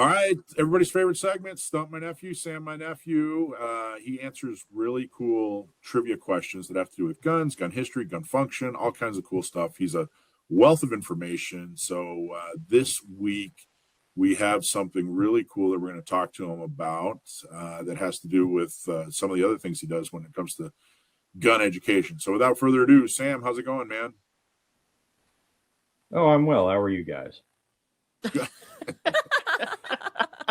All right, everybody's favorite segment, Stump My Nephew, Sam My Nephew. He answers really cool trivia questions that have to do with guns, gun history, gun function, all kinds of cool stuff. He's a wealth of information. So this week, we have something really cool that we're going to talk to him about that has to do with some of the other things he does when it comes to gun education. So without further ado, Sam, how's it going, man? Oh, I'm well. How are you guys?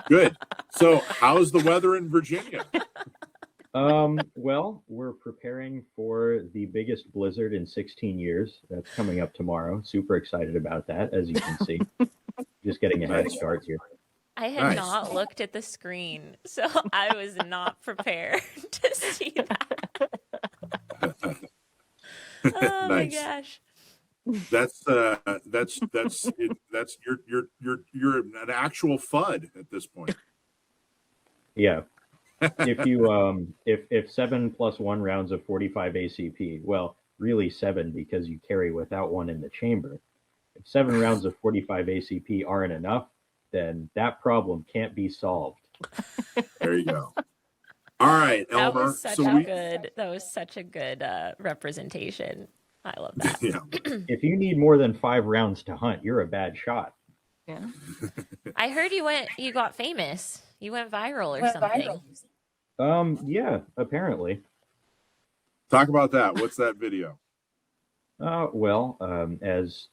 Good. So how's the weather in Virginia? Well, we're preparing for the biggest blizzard in 16 years. That's coming up tomorrow. Super excited about that, as you can see. Just getting a head start here. I had not looked at the screen, so I was not prepared to see that. Oh my gosh. That's you're an actual FUD at this point. Yeah. If you if 7 + 1 rounds of 45 ACP, well, really 7 because you carry without one in the chamber. If 7 rounds of 45 ACP aren't enough, then that problem can't be solved. There you go. All right, Elmer. That was such a good representation. I love that. Yeah. If you need more than 5 rounds to hunt, you're a bad shot. Yeah. I heard you got famous. You went viral or something. Yeah, apparently. Talk about that. What's that video? Well, as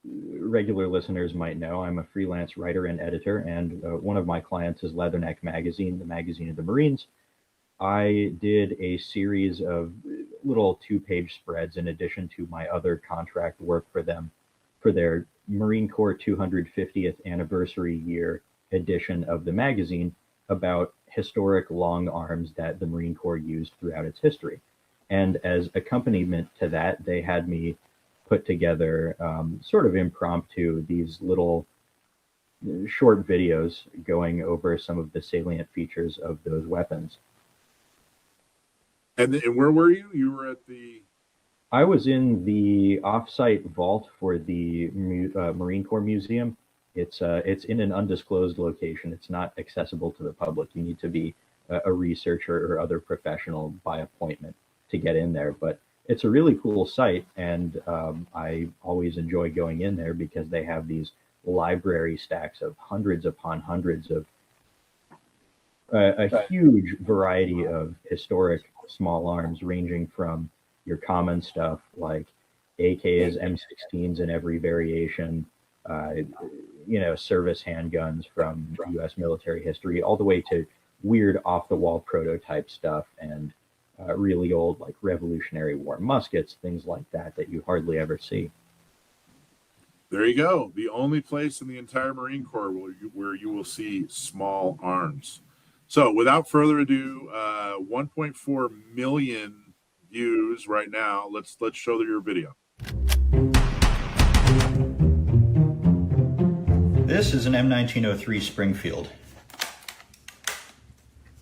regular listeners might know, I'm a freelance writer and editor, and one of my clients is Leatherneck Magazine, the magazine of the Marines. I did a series of little 2-page spreads in addition to my other contract work for them for their Marine Corps 250th anniversary year edition of the magazine about historic long arms that the Marine Corps used throughout its history. And as accompaniment to that, they had me put together sort of impromptu these little short videos going over some of the salient features of those weapons. And where were you? You were at the... I was in the offsite vault for the Marine Corps Museum. It's in an undisclosed location. It's not accessible to the public. You need to be a researcher or other professional by appointment to get in there. But it's a really cool site, and I always enjoy going in there because they have these library stacks of hundreds upon hundreds of a huge variety of historic small arms, ranging from your common stuff like AKs, M16s in every variation, service handguns from U.S. military history, all the way to weird off-the-wall prototype stuff and really old, like Revolutionary War muskets, things like that you hardly ever see. There you go. The only place in the entire Marine Corps where you will see small arms. So without further ado, 1.4 million views right now. Let's show your video. This is an M1903 Springfield.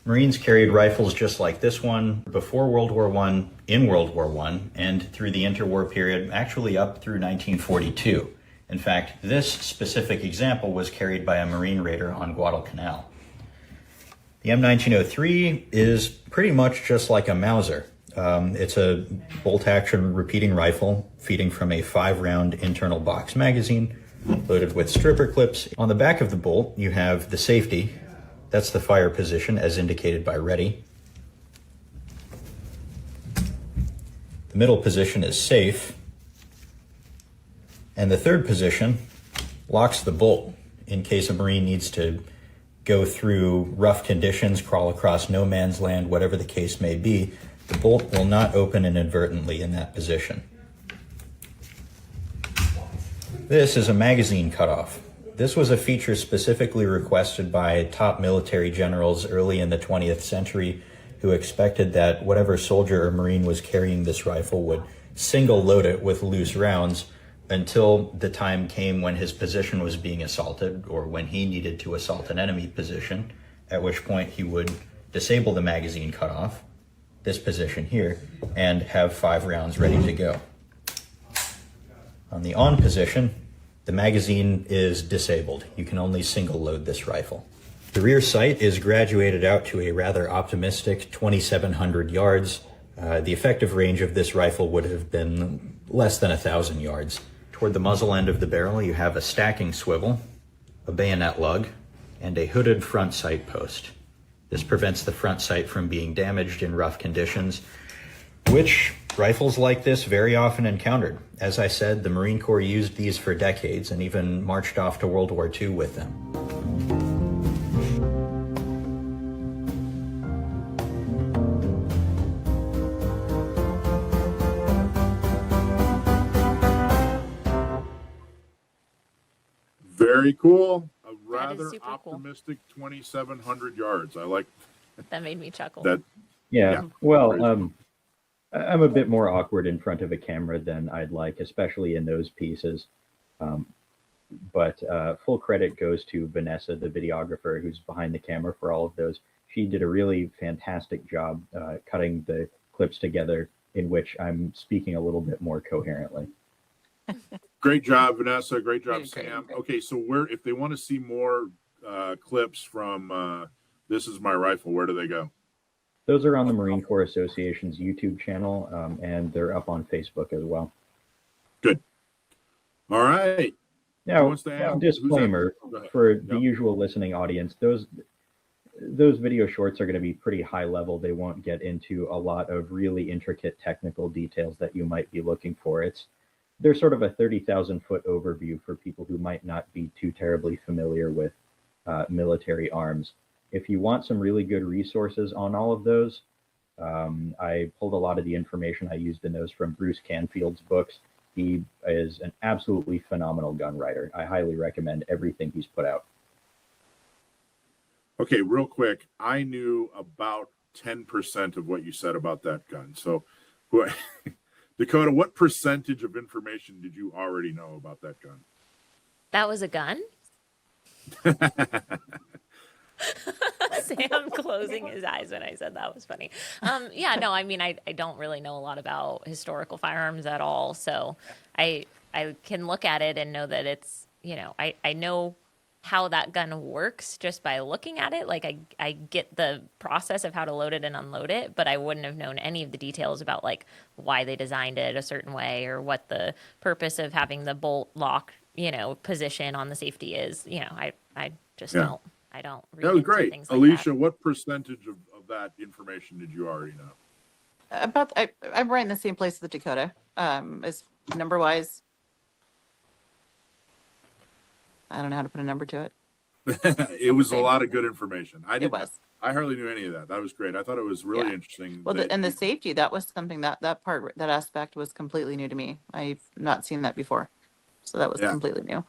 Marines carried rifles just like this one before World War I, in World War I, and through the interwar period, actually up through 1942. In fact, this specific example was carried by a Marine raider on Guadalcanal. The M1903 is pretty much just like a Mauser. It's a bolt-action repeating rifle feeding from a 5-round internal box magazine loaded with stripper clips. On the back of the bolt, you have the safety. That's the fire position as indicated by ready. The middle position is safe. And the third position locks the bolt in case a Marine needs to go through rough conditions, crawl across no man's land, whatever the case may be. The bolt will not open inadvertently in that position. This is a magazine cutoff. This was a feature specifically requested by top military generals early in the 20th century who expected that whatever soldier or Marine was carrying this rifle would single load it with loose rounds until the time came when his position was being assaulted or when he needed to assault an enemy position, at which point he would disable the magazine cutoff, this position here, and have 5 rounds ready to go. On the on position, The magazine is disabled. You can only single load this rifle. The rear sight is graduated out to a rather optimistic 2,700 yards. The effective range of this rifle would have been less than 1,000 yards. Toward the muzzle end of the barrel, you have a stacking swivel, a bayonet lug, and a hooded front sight post. This prevents the front sight from being damaged in rough conditions, which rifles like this very often encountered. As I said, the Marine Corps used these for decades and even marched off to World War II with them. Very cool. A That is rather super cool. optimistic 2,700 yards. I like That made me chuckle. that. Yeah. Yeah. Well, I'm a bit more awkward in front of a camera than I'd like, especially in those pieces. But full credit goes to Vanessa, the videographer, who's behind the camera for all of those. She did a really fantastic job cutting the clips together in which I'm speaking a little bit more coherently. Great job, Vanessa. Great job, Great, great, Sam. great. Okay, so if they want to see more clips from This Is My Rifle, where do they go? Those are on the Marine Corps Association's YouTube channel, and they're up on Facebook as well. All right. Who Now, wants to add? disclaimer Go ahead. for the Yep. usual listening audience, those video shorts are going to be pretty high level. They won't get into a lot of really intricate technical details that you might be looking for. They're sort of a 30,000-foot overview for people who might not be too terribly familiar with military arms. If you want some really good resources on all of those, I pulled a lot of the information I used in those from Bruce Canfield's books. He is an absolutely phenomenal gun writer. I highly recommend everything he's put out. Okay, real quick. I knew about 10% of what you said about that gun. So, Dakota, what percentage of information did you already know about that gun? That was a gun? Sam closing his eyes when I said that was funny. Yeah, no, I mean, I don't really know a lot about historical firearms at all. So I can look at it and know that it's, I know how that gun works just by looking at it. Like I get the process of how to load it and unload it, but I wouldn't have known any of the details about like why they designed it a certain way or what the purpose of having the bolt lock, position on the safety is. I just don't. I don't read That was into great. things like Alicia, that. what percentage of that information did you already know? I'm right in the same place with Dakota. As number wise, I don't know how to put a number to it. It was a lot of good information. It was. I hardly knew any of that. That was great. I thought it was really Yeah. interesting. Well, that and the you- safety, that was something that aspect was completely new to me. I've not seen that before. So that was Yeah. completely new.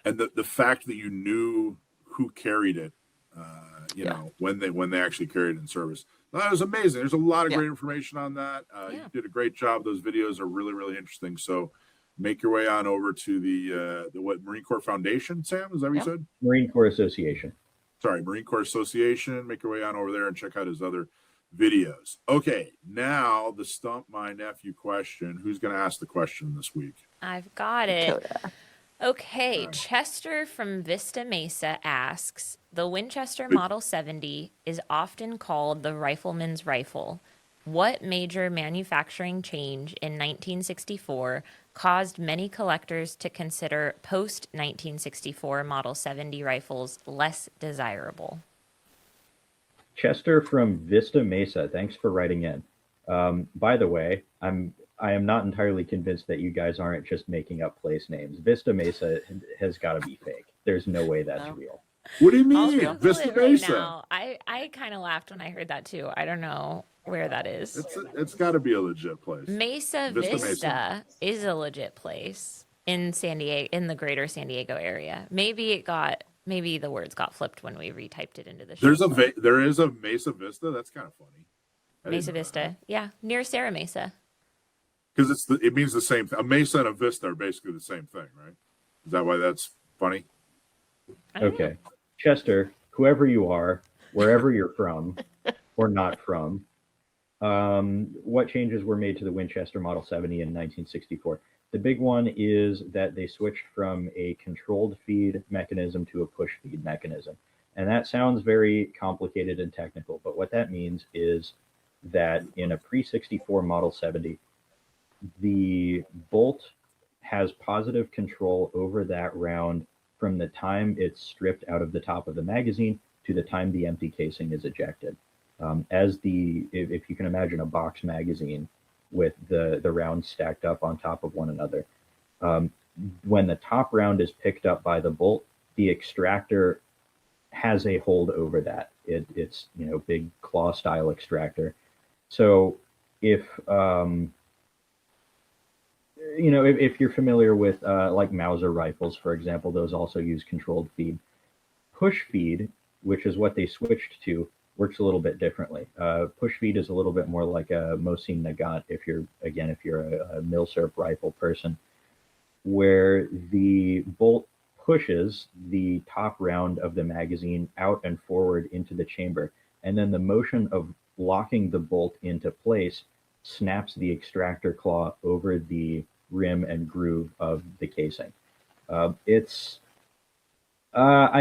and the fact that you knew who carried it, Yeah. when they actually carried it in service. That was amazing. There's a lot of Yeah. great information on that. You Yeah. did a great job. Those videos are really, really interesting. So make your way on over to the Marine Corps Foundation, Sam? Is that what Yeah. you said? Marine Corps Association. Sorry, Marine Corps Association. Make your way on over there and check out his other videos. Okay, now the Stump My Nephew question. Who's going to ask the question this week? I've got it. Dakota. Okay, Alright. Chester from Vista Mesa asks, the Winchester Good. Model 70 is often called the rifleman's rifle. What major manufacturing change in 1964 caused many collectors to consider post-1964 Model 70 rifles less desirable? Chester from Vista Mesa, thanks for writing in. By the way, I am not entirely convinced that you guys aren't just making up place names. Vista Mesa has got to be fake. There's no way that's No. real. What do you I'll mean? Google Vista it right Mesa. now. I kind of laughed when I heard that too. I don't know where that is. It's got to be a legit place. Mesa Vista Vista is a legit place in San Diego, in the greater San Diego area. Maybe the words got flipped when we retyped it into the show. There is a Mesa Vista. That's kind of funny. Mesa Vista, yeah, near Sarah Mesa. Because it means the same thing. A Mesa and a Vista are basically the same thing, right? Is that why that's funny? I don't know. Okay. Chester, whoever you are, wherever you're from or not from, what changes were made to the Winchester Model 70 in 1964? The big one is that they switched from a controlled feed mechanism to a push feed mechanism. And that sounds very complicated and technical, but what that means is that in a Pre-64 Model 70, the bolt has positive control over that round from the time it's stripped out of the top of the magazine to the time the empty casing is ejected. If you can imagine a box magazine with the rounds stacked up on top of one another, when the top round is picked up by the bolt, the extractor has a hold over that. It's big claw style extractor. So if if you're familiar with like Mauser rifles, for example, those also use controlled feed. Push feed, which is what they switched to, works a little bit differently. Push feed is a little bit more like a Mosin Nagant if you're a milsurp rifle person, where the bolt pushes the top round of the magazine out and forward into the chamber, and then the motion of locking the bolt into place snaps the extractor claw over the rim and groove of the casing. I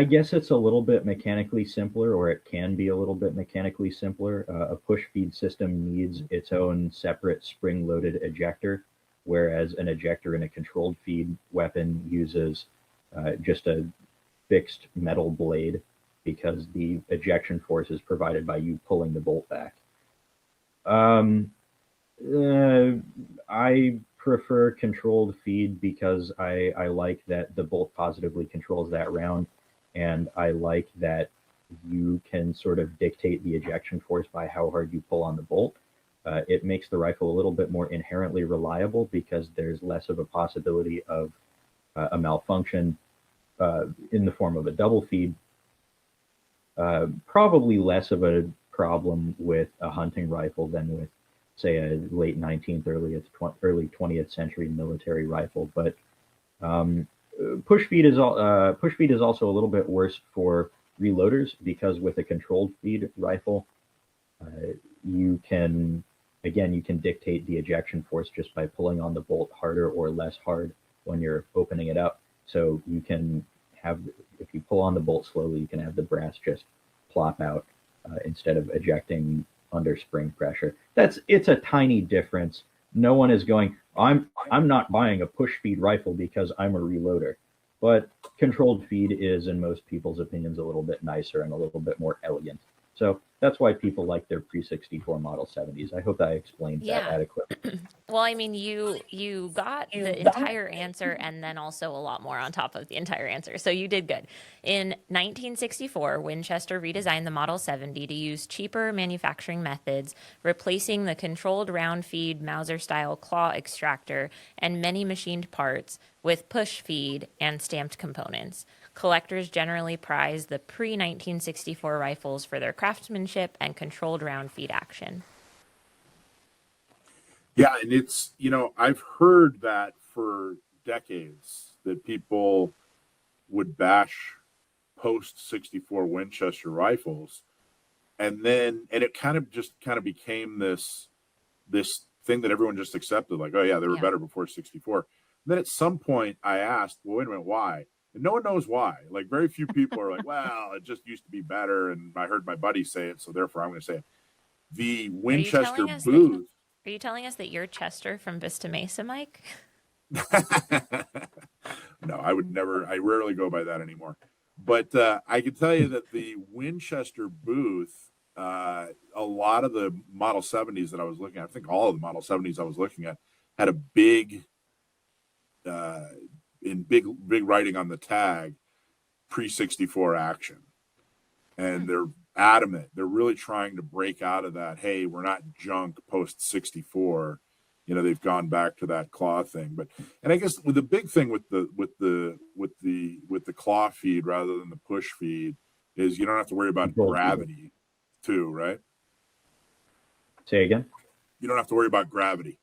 guess it's a little bit mechanically simpler, or it can be a little bit mechanically simpler. A push feed system needs its own separate spring-loaded ejector, whereas an ejector in a controlled feed weapon uses just a fixed metal blade, because the ejection force is provided by you pulling the bolt back. I prefer controlled feed because I like that the bolt positively controls that round, and I like that you can sort of dictate the ejection force by how hard you pull on the bolt. It makes the rifle a little bit more inherently reliable because there's less of a possibility of a malfunction in the form of a double feed. Probably less of a problem with a hunting rifle than with, say, a late 19th, early 20th century military rifle. But push feed is also a little bit worse for reloaders, because with a controlled feed rifle, you can dictate the ejection force just by pulling on the bolt harder or less hard when you're opening it up. So you can have, if you pull on the bolt slowly, you can have the brass just plop out instead of ejecting under spring pressure. It's a tiny difference. No one is going, I'm not buying a push feed rifle because I'm a reloader. But controlled feed is, in most people's opinions, a little bit nicer and a little bit more elegant. So that's why people like their Pre-64 Model 70s. I hope I explained that adequately. Well, I mean, you got the entire answer and then also a lot more on top of the entire answer. So you did good. In 1964, Winchester redesigned the Model 70 to use cheaper manufacturing methods, replacing the controlled round feed Mauser-style claw extractor and many machined parts with push feed and stamped components. Collectors generally prize the pre-1964 rifles for their craftsmanship and controlled round feed action. Yeah, and it's, I've heard that for decades, that people would bash post-64 Winchester rifles, and it kind of became this thing that everyone just accepted, like, oh yeah, they were better before 64. And then at some point I asked, well, wait a minute, why? And no one knows why. Like, very few people are like, well, it just used to be better, and I heard my buddy say it, so therefore I'm going to say it. The Winchester booth. Are you telling us that you're Chester from Vista Mesa, Mike? No, I would never. I rarely go by that anymore. But I can tell you that the Winchester booth, a lot of the Model 70s that I was looking at, I think all of the Model 70s I was looking at, had a big writing on the tag, Pre-64 action. And they're adamant. They're really trying to break out of that. Hey, we're not junk post-64. They've gone back to that claw thing. And I guess with the big thing with the claw feed rather than the push feed is you don't have to worry about gravity too, right? Say again? You don't have to worry about gravity.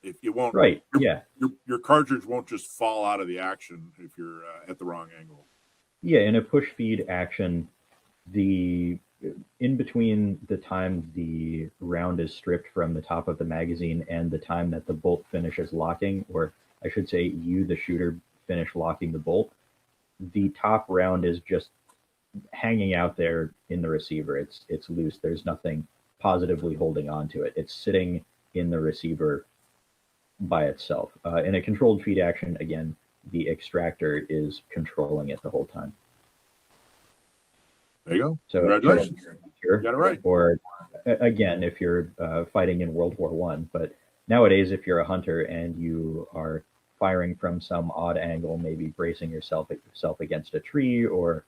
If you won't, right? Yeah, your cartridge won't just fall out of the action if you're at the wrong angle. Yeah, in a push feed action, in between the time the round is stripped from the top of the magazine and the time that the bolt finishes locking, or I should say you, the shooter, finish locking the bolt, the top round is just hanging out there in the receiver. It's loose. There's nothing positively holding on to it. It's sitting in the receiver by itself. In a controlled feed action, again, the extractor is controlling it the whole time. There you go. So Congratulations. Sure. You got it right. Or again, if you're fighting in World War One, but nowadays, if you're a hunter and you are firing from some odd angle, maybe bracing yourself against a tree or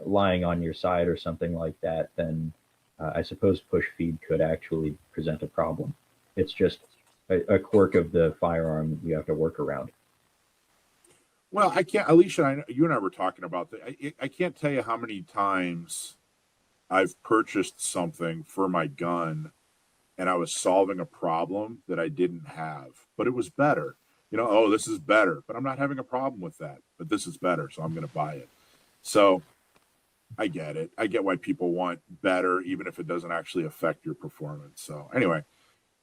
lying on your side or something like that, then I suppose push feed could actually present a problem. It's just a quirk of the firearm you have to work around. Well, I can't, Alicia, you and I were talking about that. I can't tell you how many times I've purchased something for my gun and I was solving a problem that I didn't have, but it was better. You know, oh, this is better, but I'm not having a problem with that, but this is better, so I'm going to buy it. So I get it. I get why people want better, even if it doesn't actually affect your performance. So anyway,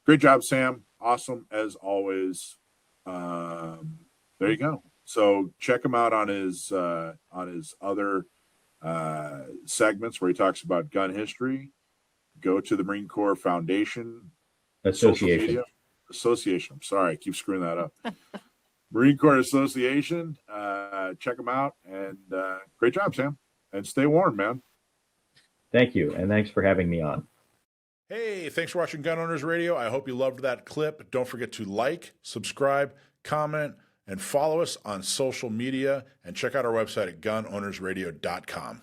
great job, Sam. Awesome as always. There you go. So check him out on his other segments where he talks about gun history. Go to the Marine Corps Foundation Association. Association. I'm sorry, I keep screwing that up. Marine Corps Association. Check them out, and great job, Sam. And stay warm, man. Thank you, and thanks for having me on. Hey, thanks for watching Gun Owners Radio. I hope you loved that clip. Don't forget to like, subscribe, comment, and follow us on social media. And check out our website at gunownersradio.com.